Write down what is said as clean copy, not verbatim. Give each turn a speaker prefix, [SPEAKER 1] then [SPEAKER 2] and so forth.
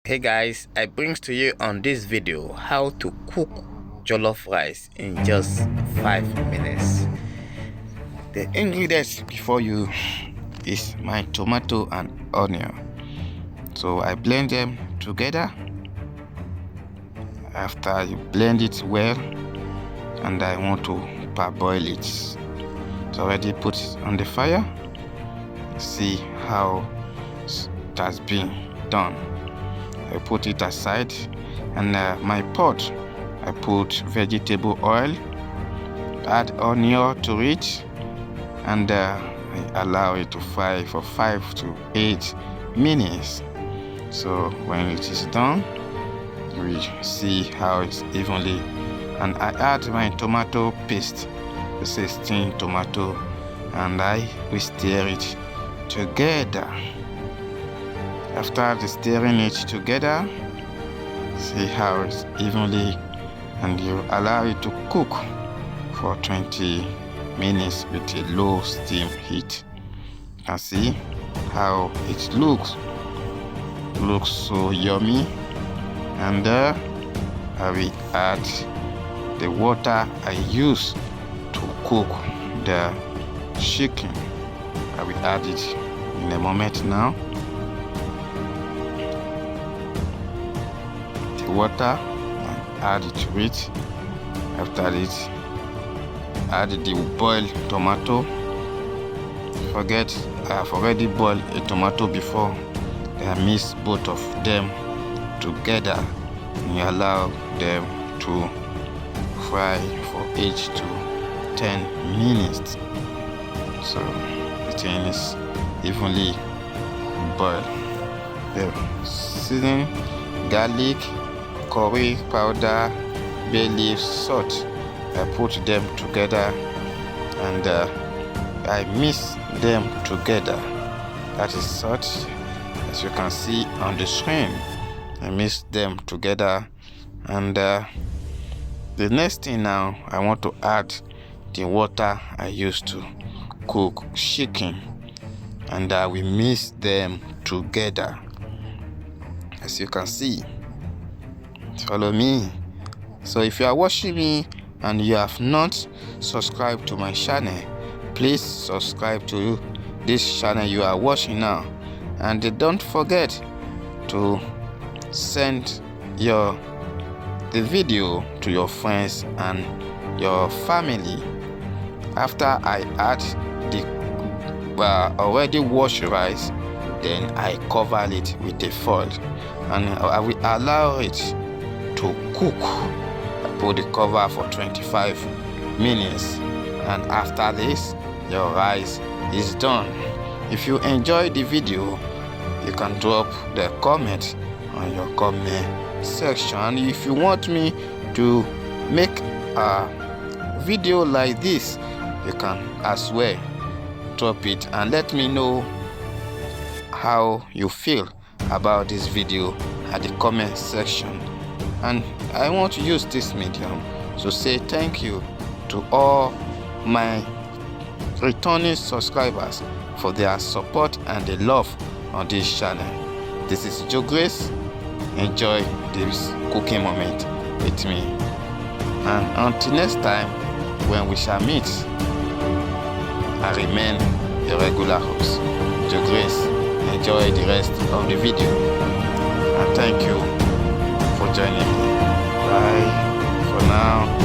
[SPEAKER 1] Hey guys, I brings to you on this video how to cook jollof rice in just 5 minutes. The ingredients before you is my tomato and onion. So I blend them together. After you blend it well, and I want to parboil it. It's already put on the fire. See how it has been done. I put it aside, and my pot, I put vegetable oil, add onion to it, and I allow it to fry for 5 to 8 minutes. So when it is done, you will see how it's evenly. And I add my tomato paste, the 16 tomato, and I will stir it together. After stirring it together, see how it's evenly, and you allow it to cook for 20 minutes with a low steam heat. You can see how it looks so yummy. And I will add the water I use to cook the chicken. I will add it in a moment now. Water and add it to it. After it, add the boiled tomato. I've already boiled a tomato before. I mix both of them together and you allow them to fry for 8 to 10 minutes. So the thing is evenly boiled. The seasoning, garlic, curry powder, bay leaf, salt, I put them together and I mix them together. That is salt, as you can see on the screen. I mix them together, and the next thing now, I want to add the water I used to cook chicken, and I will mix them together. As you can see, follow me. So if you are watching me and you have not subscribed to my channel, please subscribe to this channel you are watching now, and don't forget to send the video to your friends and your family. After I add the already washed rice, then I cover it with a foil and I will allow it to cook. I put the cover for 25 minutes, and after this, your rice is done. If you enjoyed the video, you can drop the comment on your comment section. And if you want me to make a video like this, you can as well drop it and let me know how you feel about this video at the comment section. And I want to use this medium to say thank you to all my returning subscribers for their support and the love on this channel. This is JoeGrace. Enjoy this cooking moment with me, and until next time when we shall meet, I remain the regular host, JoeGrace. Enjoy the rest of the video, and thank you for joining me. Bye for now.